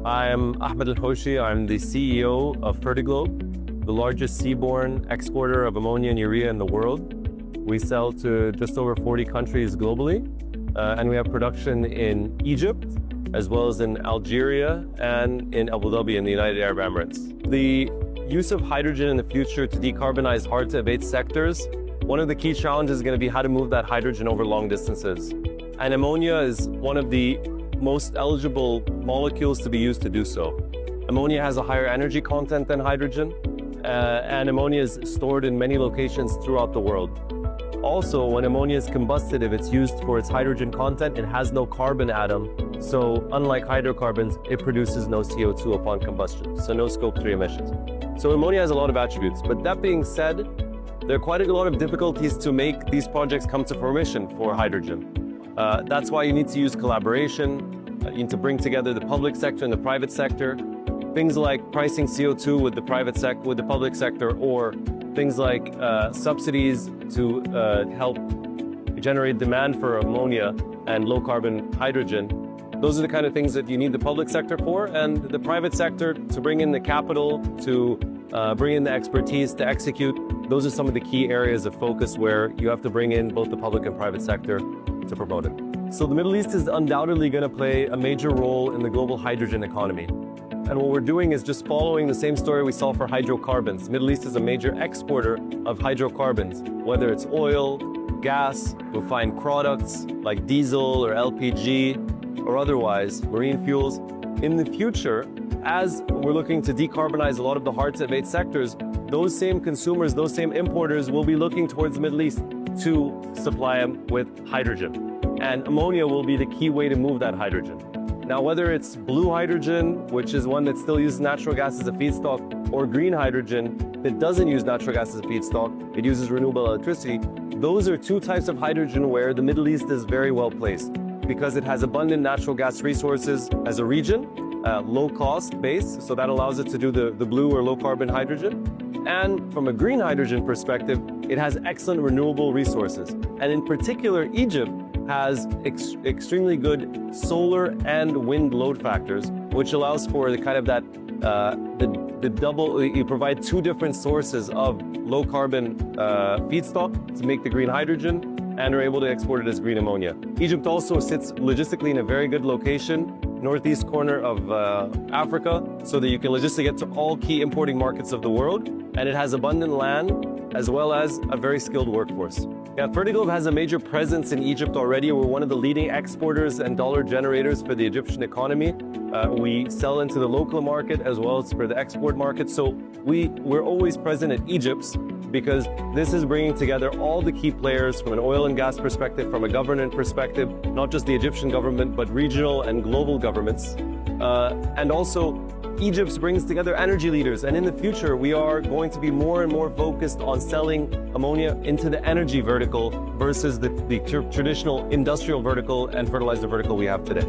I'm Ahmed El Hoshy. I'm the CEO of Fertiglobe, the largest seaborne exporter of ammonia and urea in the world. We sell to just over 40 countries globally, and we have production in Egypt, as well as in Algeria and in Abu Dhabi in the United Arab Emirates. The use of hydrogen in the future to decarbonize hard-to-abate sectors, one of the key challenges is going to be how to move that hydrogen over long distances. And ammonia is one of the most eligible molecules to be used to do so. Ammonia has a higher energy content than hydrogen, and ammonia is stored in many locations throughout the world. Also, when ammonia is combusted, if it's used for its hydrogen content, it has no carbon atom. So unlike hydrocarbons, it produces no CO2 upon combustion, so no Scope 3 emissions. So ammonia has a lot of attributes. But that being said, there are quite a lot of difficulties to make these projects come to fruition for hydrogen. That's why you need to use collaboration. You need to bring together the public sector and the private sector. Things like pricing CO2 with the public sector, or things like subsidies to help generate demand for ammonia and low carbon hydrogen. Those are the kind of things that you need the public sector for, and the private sector to bring in the capital, to bring in the expertise to execute. Those are some of the key areas of focus where you have to bring in both the public and private sector to promote it. So the Middle East is undoubtedly going to play a major role in the global hydrogen economy. And what we're doing is just following the same story we saw for hydrocarbons. Middle East is a major exporter of hydrocarbons, whether it's oil, gas, refined products like diesel or LPG, or otherwise, marine fuels. In the future, as we're looking to decarbonize a lot of the hard-to-abate sectors, those same consumers, those same importers will be looking towards the Middle East to supply them with hydrogen. And ammonia will be the key way to move that hydrogen. Now, whether it's blue hydrogen, which is one that still uses natural gas as a feedstock, or green hydrogen that doesn't use natural gas as a feedstock, it uses renewable electricity, those are two types of hydrogen where the Middle East is very well placed because it has abundant natural gas resources as a region, low cost base, so that allows it to do the blue or low carbon hydrogen. And from a green hydrogen perspective, it has excellent renewable resources. And in particular, Egypt has extremely good solar and wind load factors, which allows for the kind of that, the double, you provide two different sources of low carbon feedstock to make the green hydrogen, and are able to export it as green ammonia. Egypt also sits logistically in a very good location, northeast corner of Africa, so that you can logistically get to all key importing markets of the world, and it has abundant land as well as a very skilled workforce. Yeah, Fertiglobe has a major presence in Egypt already. We're one of the leading exporters and dollar generators for the Egyptian economy. We sell into the local market as well as for the export market. So we're always present at EGYPES because this is bringing together all the key players from an oil and gas perspective, from a government perspective, not just the Egyptian government, but regional and global governments. And also, EGYPES brings together energy leaders, and in the future we are going to be more and more focused on selling ammonia into the energy vertical versus the traditional industrial vertical and fertilizer vertical we have today.